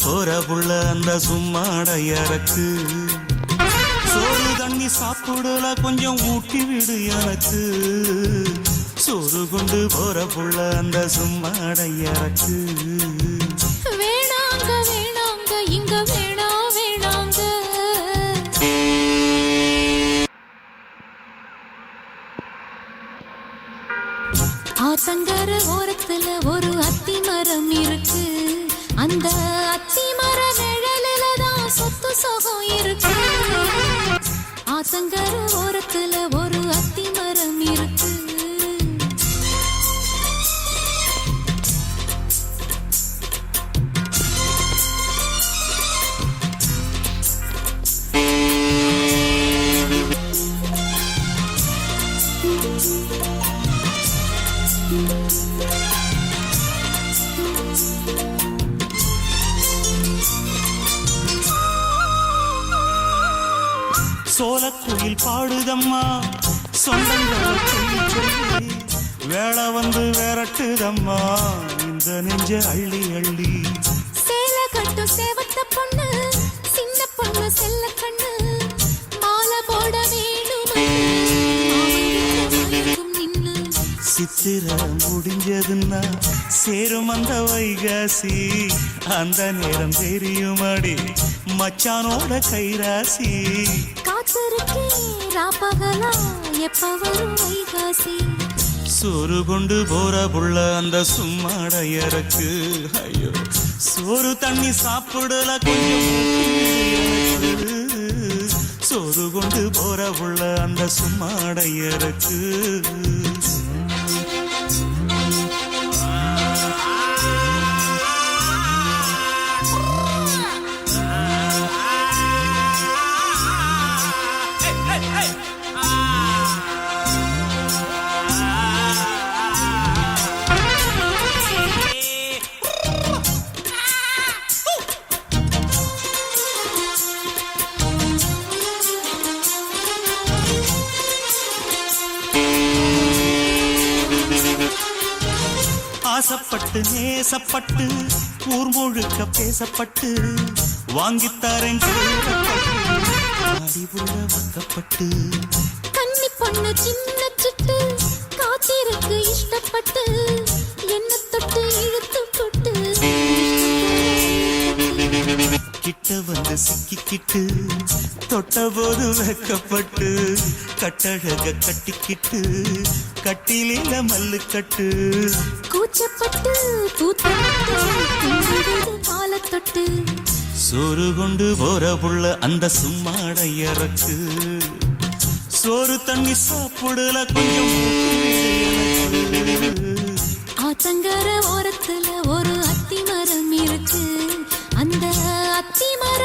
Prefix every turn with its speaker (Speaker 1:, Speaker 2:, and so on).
Speaker 1: போற புள்ள அந்த சும்மாடையறக்கு சோறு தண்ணி சாப்பிடல கொஞ்சம் ஊட்டி விடு எனக்கு சோறு கொண்டு போற புள்ள அந்த சும்மாடையறக்கு
Speaker 2: வேணாங்க வேணாங்க இங்க வேணா வேணாங்க ஆத்தங்கர ஓரத்துல ஒரு அத்தி மரம் இருக்கு அந்த அத்தி மர நிழலில தான் சொத்து சொகம் இருக்கு ஆத்தங்கர ஓரத்துல ஒரு அத்தி மரம் இருக்கு
Speaker 1: சோலக்குயில் பாடுதம்மா சொந்தங்கள் சொல்லி சொல்லி வேளை வந்து விரட்டுதம்மா இந்த நெஞ்ச அள்ளி அள்ளி
Speaker 2: சேல கட்டும் சேவத்த பொண்ணு சின்ன பொண்ணு செல்ல கண்ணு மாலை போட வேணும்
Speaker 1: சித்திர முடிஞ்சதுன்னா சேரும் அந்த வைகாசி அந்த நேரம் தெரியுமாடி மச்சானோட கைராசி
Speaker 2: காத்திருக்கே ராப்பகலா எப்ப வரும் வைகாசி
Speaker 1: சோறு கொண்டு போற புள்ள அந்த சும்மாடையறக்கு ஐயோ சோறு தண்ணி சாப்பிடல கொஞ்சம் சோறு கொண்டு போற புள்ள அந்த சும்மாடையறக்கு ஆசப்பட்டு நேசப்பட்டு ஊர் முழுக்க பேசப்பட்டு வாங்கித்தாரன் வாக்கப்பட்டு
Speaker 2: கன்னி பொண்ணு சின்ன சிட்டு காத்திருக்கு இஷ்டப்பட்டு என்ன தொட்டு இழுத்து போட்டு
Speaker 1: கிட்ட வந்து சிக்கிக்கிட்டு தொட்ட போது வெக்கப்பட்டு கட்டழக கட்டிக்கிட்டு கட்டிலில மல்லு கட்டு
Speaker 2: கூச்சப்பட்டு பூத்தப்பட்டு கால தொட்டு
Speaker 1: சோறு கொண்டு போற புள்ள அந்த சும்மாடையறக்கு சோறு தண்ணி சாப்பிடல கொஞ்சம்
Speaker 2: ஆத்தங்கர ஓரத்துல ஒரு அத்தி மரம் இருக்கு அந்த அத்தி மர